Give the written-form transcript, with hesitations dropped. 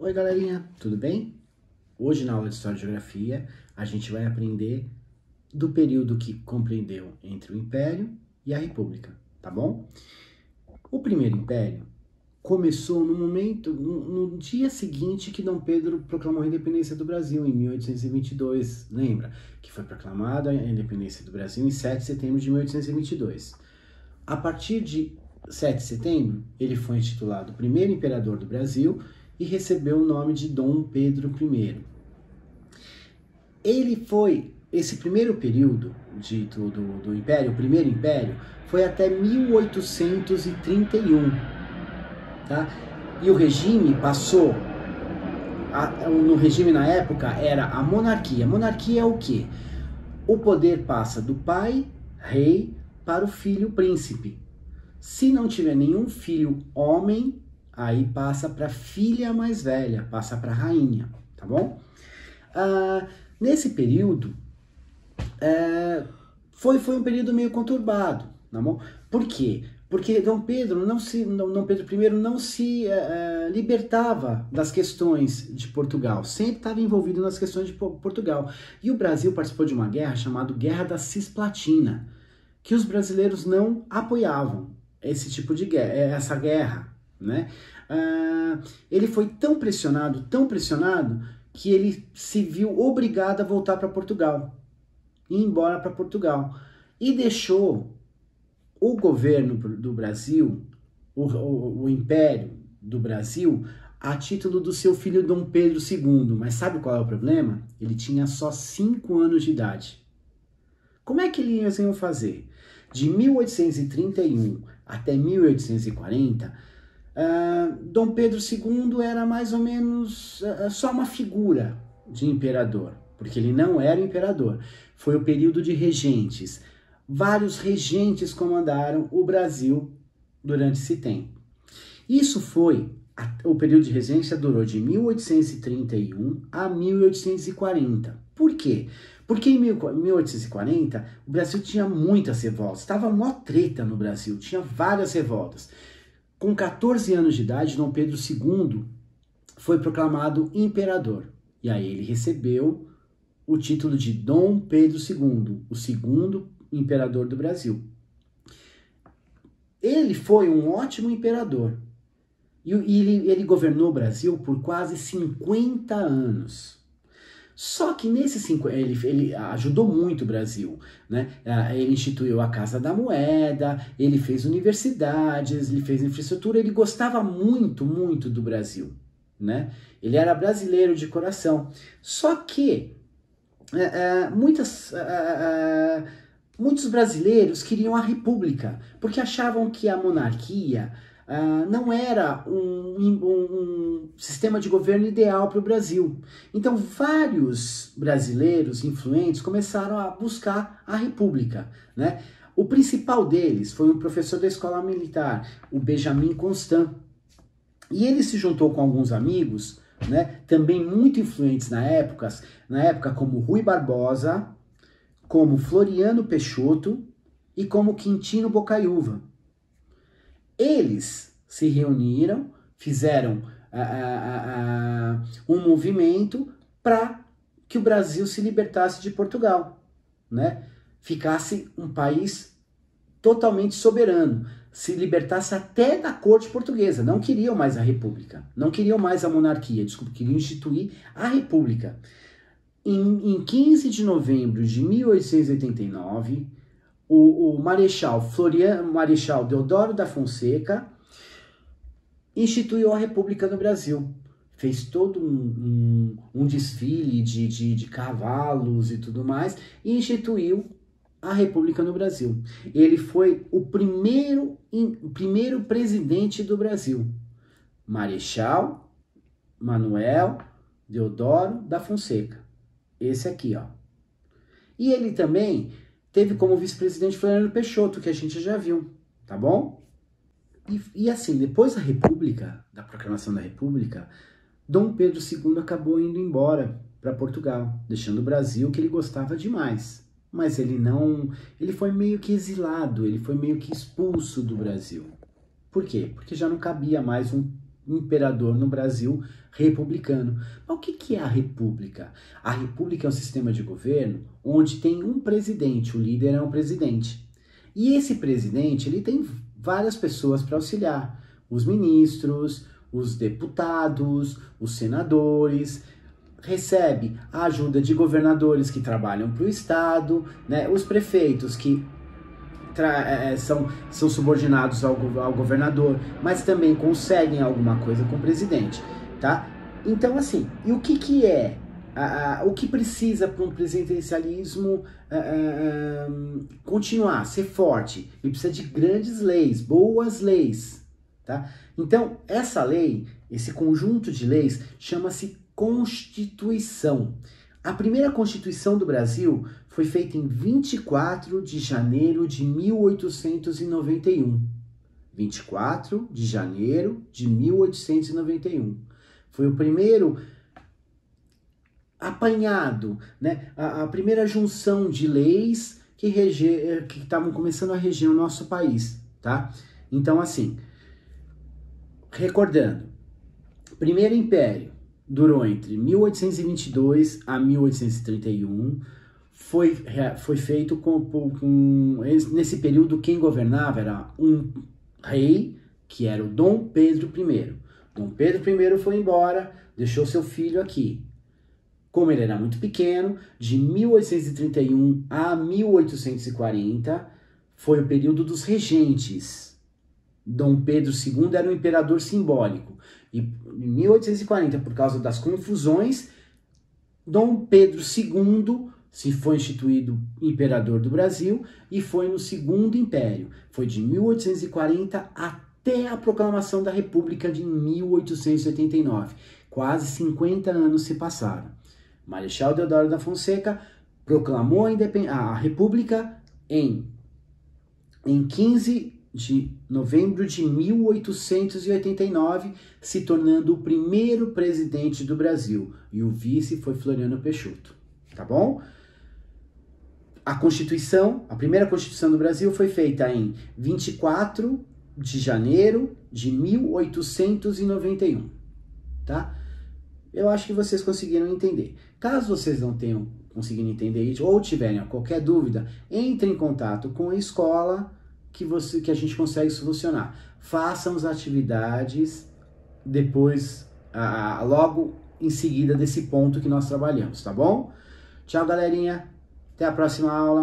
Oi galerinha, tudo bem? Hoje na aula de História e Geografia a gente vai aprender do período que compreendeu entre o Império e a República, tá bom? O primeiro Império começou no dia seguinte que Dom Pedro proclamou a independência do Brasil, em 1822, lembra? Que foi proclamada a independência do Brasil em 7 de setembro de 1822. A partir de 7 de setembro, ele foi intitulado primeiro imperador do Brasil e recebeu o nome de Dom Pedro I. Esse primeiro período do Império, o primeiro Império, foi até 1831, tá? E o regime passou, no regime na época era a monarquia. Monarquia é o quê? O poder passa do pai, rei, para o filho, príncipe. Se não tiver nenhum filho homem, aí passa para a filha mais velha, passa para a rainha, tá bom? Nesse período, foi um período meio conturbado, tá bom? Por quê? Porque Dom Pedro I não se libertava das questões de Portugal, sempre estava envolvido nas questões de Portugal. E o Brasil participou de uma guerra chamada Guerra da Cisplatina, que os brasileiros não apoiavam esse tipo de guerra, essa guerra, né? Ele foi tão pressionado, que ele se viu obrigado a voltar para Portugal, ir embora para Portugal, e deixou o governo do Brasil, o Império do Brasil, a título do seu filho Dom Pedro II. Mas sabe qual é o problema? Ele tinha só 5 anos de idade. Como é que eles iam fazer? De 1831 até 1840, Dom Pedro II era mais ou menos só uma figura de imperador, porque ele não era imperador. Foi o período de regentes. Vários regentes comandaram o Brasil durante esse tempo. O período de regência durou de 1831 a 1840. Por quê? Porque em 1840 o Brasil tinha muitas revoltas, estava mó treta no Brasil, tinha várias revoltas. Com 14 anos de idade, Dom Pedro II foi proclamado imperador. E aí ele recebeu o título de Dom Pedro II, o segundo imperador do Brasil. Ele foi um ótimo imperador. E ele governou o Brasil por quase 50 anos. Só que ele ajudou muito o Brasil, né? Ele instituiu a Casa da Moeda, ele fez universidades, ele fez infraestrutura, ele gostava muito, muito do Brasil, né? Ele era brasileiro de coração. Só que muitos brasileiros queriam a república, porque achavam que a monarquia não era um sistema de governo ideal para o Brasil. Então, vários brasileiros influentes começaram a buscar a república, né? O principal deles foi um professor da escola militar, o Benjamin Constant. E ele se juntou com alguns amigos, né, também muito influentes na época como Rui Barbosa, como Floriano Peixoto e como Quintino Bocaiúva. Eles se reuniram, fizeram um movimento para que o Brasil se libertasse de Portugal, né? Ficasse um país totalmente soberano, se libertasse até da corte portuguesa. Não queriam mais a república, não queriam mais a monarquia, desculpa, queriam instituir a república. Em 15 de novembro de 1889, o Marechal Deodoro da Fonseca instituiu a República no Brasil. Fez todo um desfile de cavalos e tudo mais, e instituiu a República no Brasil. Ele foi o primeiro presidente do Brasil. Marechal Manuel Deodoro da Fonseca. Esse aqui, ó. E ele também teve como vice-presidente Floriano Peixoto, que a gente já viu, tá bom? E assim, depois da proclamação da República, Dom Pedro II acabou indo embora para Portugal, deixando o Brasil, que ele gostava demais. Mas ele foi meio que exilado, ele foi meio que expulso do Brasil. Por quê? Porque já não cabia mais um imperador no Brasil republicano. Mas o que é a república? A república é um sistema de governo onde tem um presidente, o líder é um presidente. E esse presidente, ele tem várias pessoas para auxiliar, os ministros, os deputados, os senadores, recebe a ajuda de governadores que trabalham para o Estado, né, os prefeitos que são subordinados ao governador, mas também conseguem alguma coisa com o presidente, tá? Então, assim, e o que é? O que precisa para um presidencialismo continuar, ser forte? Ele precisa de grandes leis, boas leis, tá? Então, essa lei, esse conjunto de leis, chama-se Constituição. A primeira Constituição do Brasil foi feita em 24 de janeiro de 1891. 24 de janeiro de 1891. Foi o primeiro apanhado, né? A primeira junção de leis que estavam começando a reger o nosso país, tá? Então, assim, recordando, Primeiro Império durou entre 1822 a 1831, foi feito nesse período quem governava era um rei, que era o Dom Pedro I. Dom Pedro I foi embora, deixou seu filho aqui. Como ele era muito pequeno, de 1831 a 1840, foi o período dos regentes. Dom Pedro II era um imperador simbólico. E em 1840, por causa das confusões, Dom Pedro II se foi instituído imperador do Brasil e foi no Segundo Império. Foi de 1840 até a proclamação da República de 1889. Quase 50 anos se passaram. Marechal Deodoro da Fonseca proclamou a República em 15 de novembro de 1889, se tornando o primeiro presidente do Brasil. E o vice foi Floriano Peixoto. Tá bom? A Constituição, a primeira Constituição do Brasil foi feita em 24 de janeiro de 1891. Tá? Eu acho que vocês conseguiram entender. Caso vocês não tenham conseguido entender isso, ou tiverem qualquer dúvida, entre em contato com a escola que a gente consegue solucionar. Façam as atividades depois, logo em seguida desse ponto que nós trabalhamos, tá bom? Tchau, galerinha. Até a próxima aula.